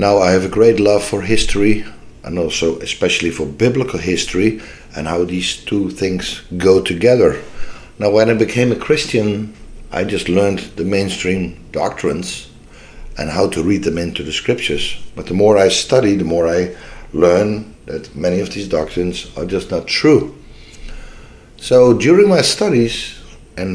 Now, I have a great love for history, and also especially for biblical history and how these two things go together. Now, when I became a Christian, I just learned the mainstream doctrines and how to read them into the scriptures. But the more I study, the more I learn that many of these doctrines are just not true. So during my studies and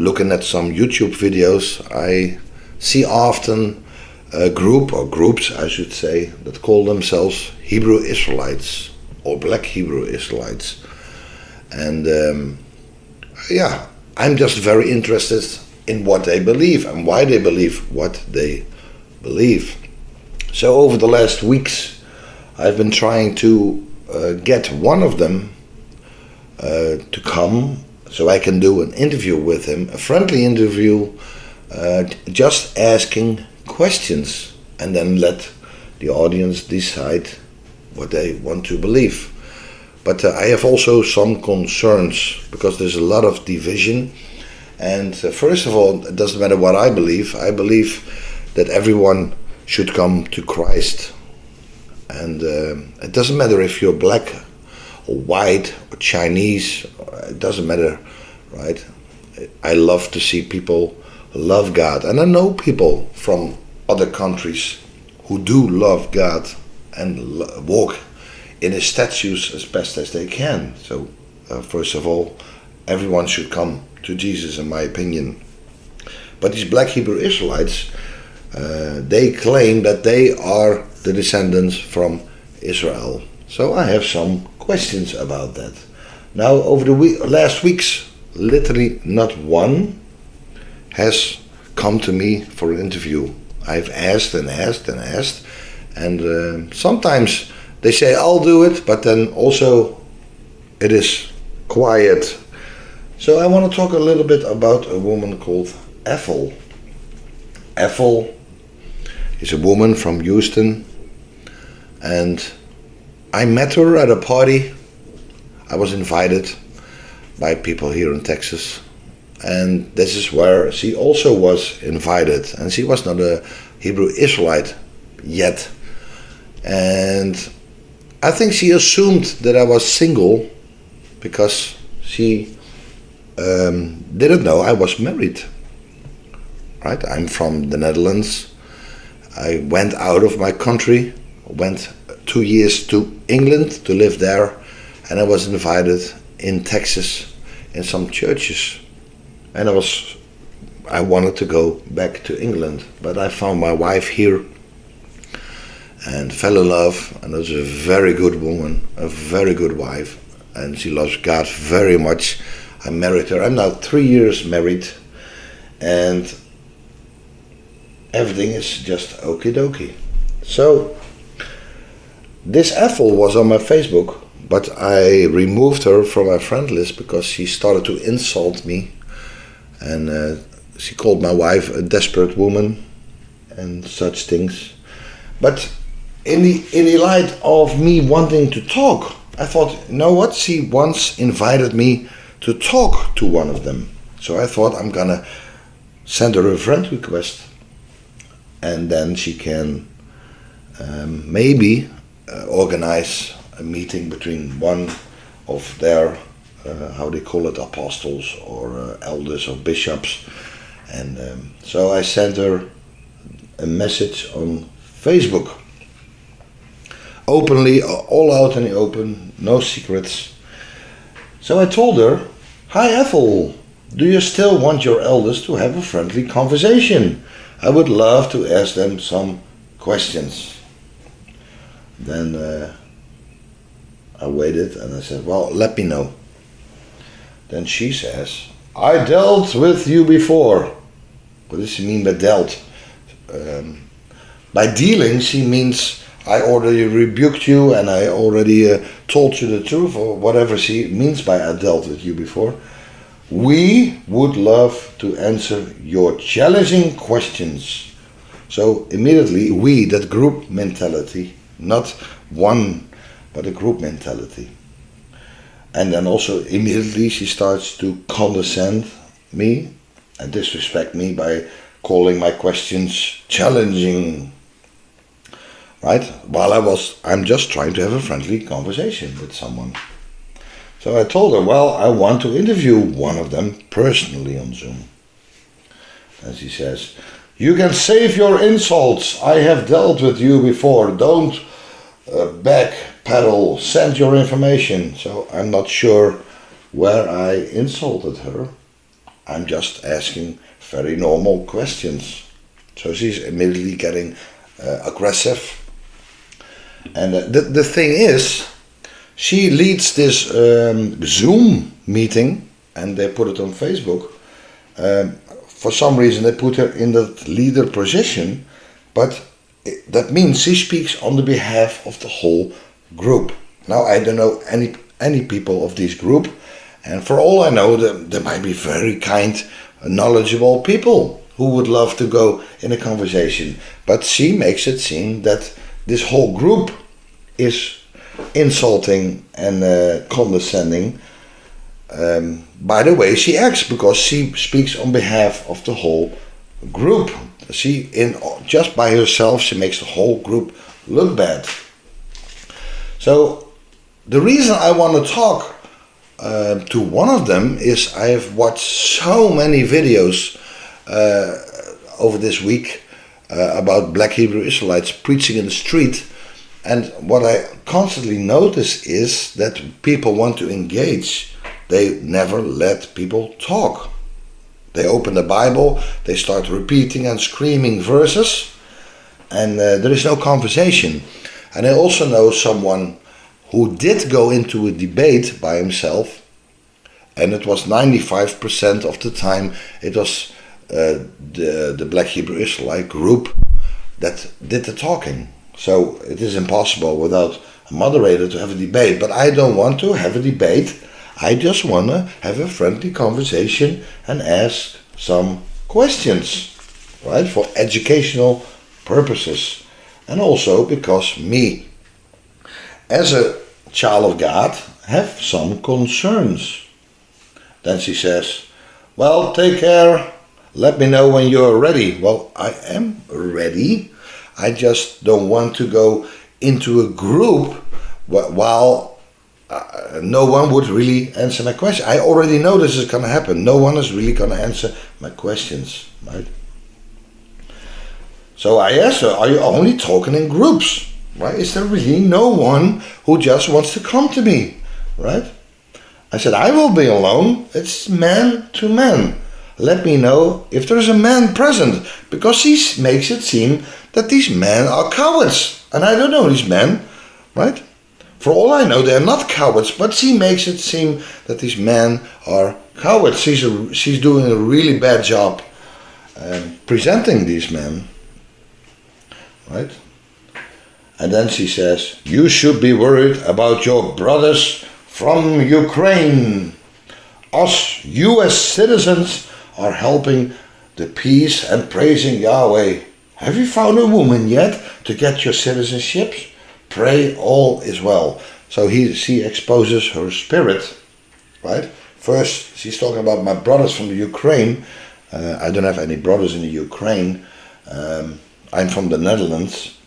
looking at some YouTube videos, I see often a group, or groups I should say, that call themselves Hebrew Israelites or Black Hebrew Israelites. And I'm just very interested in what they believe and why they believe what they believe. So over the last weeks, I've been trying to get one of them to come so I can do an interview with him, a friendly interview, just asking questions, and then let the audience decide what they want to believe. But I have also some concerns, because there's a lot of division. And first of all, it doesn't matter what I believe. I believe that everyone should come to Christ. And it doesn't matter if you're black or white or Chinese. It doesn't matter, right? I love to see people love God. And I know people from other countries who do love God and walk in His statutes as best as they can. So first of all, everyone should come to Jesus, in my opinion. But these Black Hebrew Israelites, they claim that they are the descendants from Israel. So I have some questions about that. Now, over the last weeks, literally not one has come to me for an interview. I've asked and asked and asked, and sometimes they say I'll do it, but then also it is quiet. So I want to talk a little bit about a woman called Ethel. Ethel is a woman from Houston, and I met her at a party. I was invited by people here in Texas, and this is where she also was invited, and she was not a Hebrew Israelite yet. And I think she assumed that I was single because she didn't know I was married. Right? I'm from the Netherlands. I went out of my country, went 2 years to England to live there, and I was invited in Texas in some churches. And I wanted to go back to England, but I found my wife here and fell in love, and was a very good woman, a very good wife, and she loves God very much. I married her. I'm now 3 years married, and everything is just okie dokie. So this Ethel was on my Facebook, but I removed her from my friend list because she started to insult me, and she called my wife a desperate woman and such things. But in the light of me wanting to talk, I thought, you know what, she once invited me to talk to one of them. So I thought I'm gonna send her a friend request, and then she can maybe organize a meeting between one of their, how they call it, apostles or elders or bishops. And so I sent her a message on Facebook. Openly, all out in the open, no secrets. So I told her, "Hi Ethel, do you still want your elders to have a friendly conversation? I would love to ask them some questions." Then I waited and I said, "Well, let me know." Then she says, "I dealt with you before." What does she mean by dealt? By dealing, she means I already rebuked you and I already told you the truth, or whatever she means by I dealt with you before. "We would love to answer your challenging questions." So immediately we, that group mentality, not one, but a group mentality. And then also immediately she starts to condescend me and disrespect me by calling my questions challenging. right? While I'm just trying to have a friendly conversation with someone. So I told her, well, I want to interview one of them personally on Zoom. And she says, you can save your insults. I have dealt with you before. Don't backpedal. Send your information. So I'm not sure where I insulted her. I'm just asking very normal questions. So she's immediately getting aggressive. And the thing is, she leads this Zoom meeting, and they put it on Facebook. For some reason they put her in the leader position, but that means she speaks on the behalf of the whole group. Now I don't know any people of this group, and for all I know, there might be very kind, knowledgeable people who would love to go in a conversation. But she makes it seem that this whole group is insulting and condescending by the way she acts, because she speaks on behalf of the whole group. Just by herself, she makes the whole group look bad. So the reason I want to talk to one of them is I have watched so many videos over this week about Black Hebrew Israelites preaching in the street, and what I constantly notice is that people want to engage. They never let people talk. They open the Bible, they start repeating and screaming verses, and there is no conversation. And I also know someone who did go into a debate by himself, and it was 95% of the time it was the Black Hebrew Israelite group that did the talking. So it is impossible without a moderator to have a debate. But I don't want to have a debate. I just want to have a friendly conversation and ask some questions, right, for educational purposes. And also because me, as a child of God, have some concerns. Then she says, well, take care. Let me know when you're ready. Well, I am ready. I just don't want to go into a group while no one would really answer my question. I already know this is going to happen. No one is really going to answer my questions, right? So I asked her, are you only talking in groups? Right? Is there really no one who just wants to come to me? Right? I said, I will be alone. It's man to man. Let me know if there's a man present, because she makes it seem that these men are cowards. And I don't know these men, right? For all I know, they're not cowards, but she makes it seem that these men are cowards. She's doing a really bad job presenting these men, right? And then she says, you should be worried about your brothers from Ukraine. Us US citizens are helping the peace and praising Yahweh. Have you found a woman yet to get your citizenship? Pray all is well. So she exposes her spirit, right? First, she's talking about my brothers from the Ukraine. I don't have any brothers in the Ukraine. I'm from the Netherlands.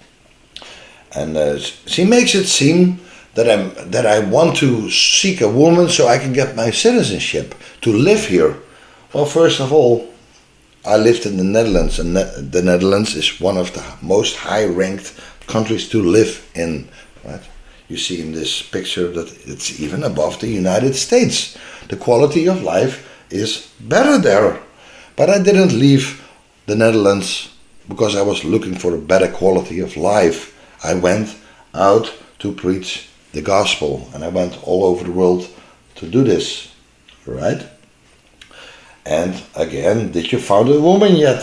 And she makes it seem that I want to seek a woman so I can get my citizenship, to live here. Well, first of all, I lived in the Netherlands, and the Netherlands is one of the most high-ranked countries to live in. Right? You see in this picture that it's even above the United States. The quality of life is better there. But I didn't leave the Netherlands because I was looking for a better quality of life. I went out to preach the gospel, and I went all over the world to do this. Right? And again, did you find a woman yet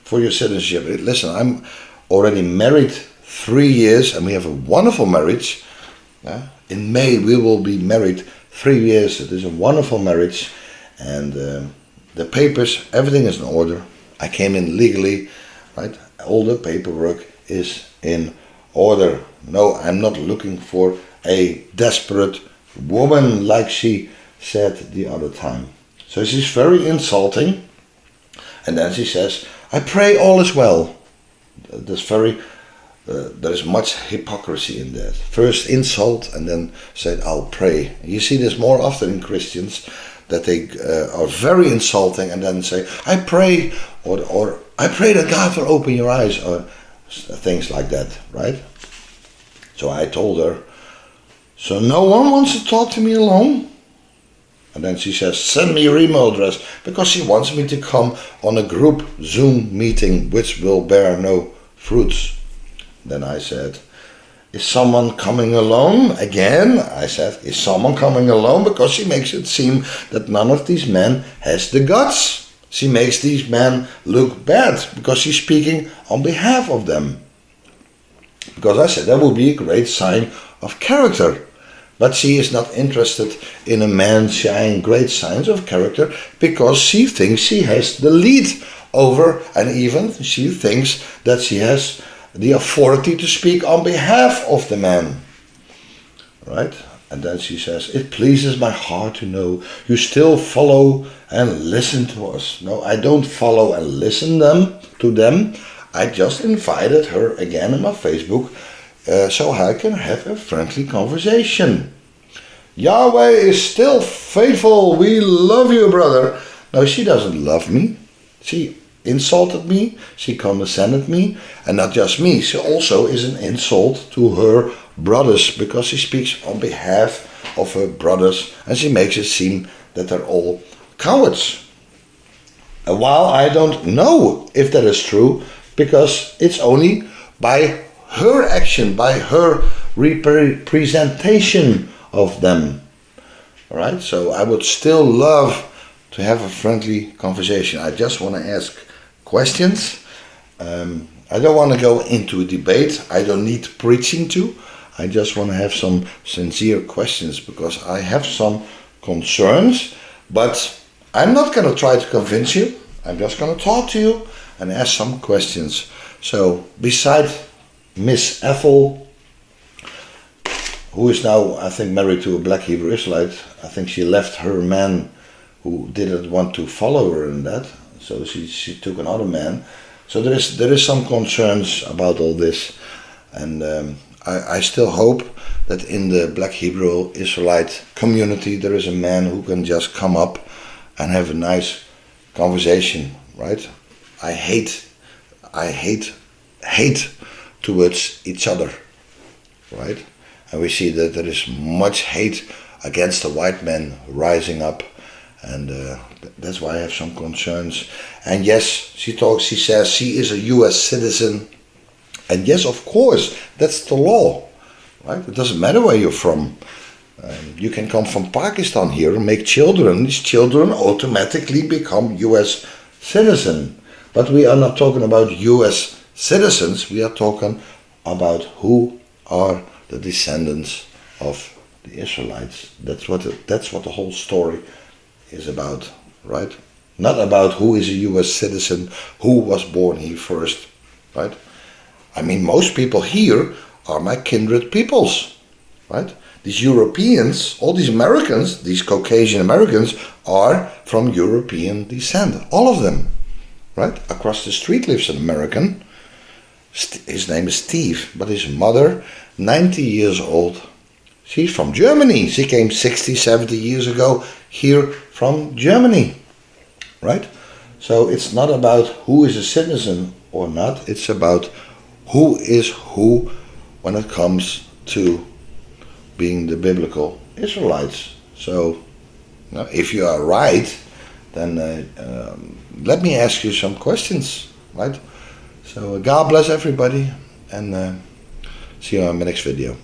for your citizenship? Listen, I'm already married 3 years, and we have a wonderful marriage. In May we will be married 3 years. It is a wonderful marriage, and the papers, everything is in order. I came in legally, right? All the paperwork is in order. No, I'm not looking for a desperate woman like she said the other time. So she's very insulting, and then she says, I pray all is well. That's very there is much hypocrisy in that. First insult and then said, I'll pray. You see this more often in Christians, that they are very insulting and then say, I pray, or I pray that God will open your eyes, or things like that, right? So I told her, so no one wants to talk to me alone? And then she says, send me your email address, because she wants me to come on a group Zoom meeting which will bear no fruits. Then I said, is someone coming alone? Again, I said, is someone coming alone? Because she makes it seem that none of these men has the guts. She makes these men look bad because she's speaking on behalf of them. Because I said that would be a great sign of character. But she is not interested in a man showing great signs of character because she thinks she has the lead over, and even she thinks that she has the authority to speak on behalf of the man. Right? And then she says, it pleases my heart to know you still follow and listen to us. No, I don't follow and listen to them. I just invited her again on my Facebook so I can have a friendly conversation. Yahweh is still faithful. We love you, brother. No, she doesn't love me. She insulted me. She condescended me. And not just me. She also is an insult to her brothers, because she speaks on behalf of her brothers and she makes it seem that they're all cowards. And while I don't know if that is true, because it's only by her action, by her representation of them. Alright, so I would still love to have a friendly conversation. I just want to ask questions. I don't want to go into a debate. I don't need preaching to. I just want to have some sincere questions, because I have some concerns, but I'm not going to try to convince you. I'm just going to talk to you and ask some questions. So, beside Miss Ethel, who is now, I think, married to a Black Hebrew Israelite, I think she left her man who didn't want to follow her in that, so she took another man. So there is some concerns about all this, and I still hope that in the Black Hebrew Israelite community there is a man who can just come up and have a nice conversation, right? I hate towards each other, right? And we see that there is much hate against the white man rising up, and that's why I have some concerns. And yes, she says she is a US citizen. And yes, of course, that's the law, right? It doesn't matter where you're from. You can come from Pakistan here and make children. These children automatically become US citizen. But we are not talking about US citizens. We are talking about who are the descendants of the Israelites. That's what the whole story is about, right? Not about who is a US citizen, who was born here first, right? I mean, most people here are my kindred peoples, right? These Europeans, all these Americans, these Caucasian Americans are from European descent. All of them, right? Across the street lives an American. His name is Steve, but his mother, 90 years old, she's from Germany. She came 60, 70 years ago here from Germany, right? So it's not about who is a citizen or not. It's about who is who when it comes to being the biblical Israelites. So, if you are right, then let me ask you some questions, right? So God bless everybody, and see you on my next video.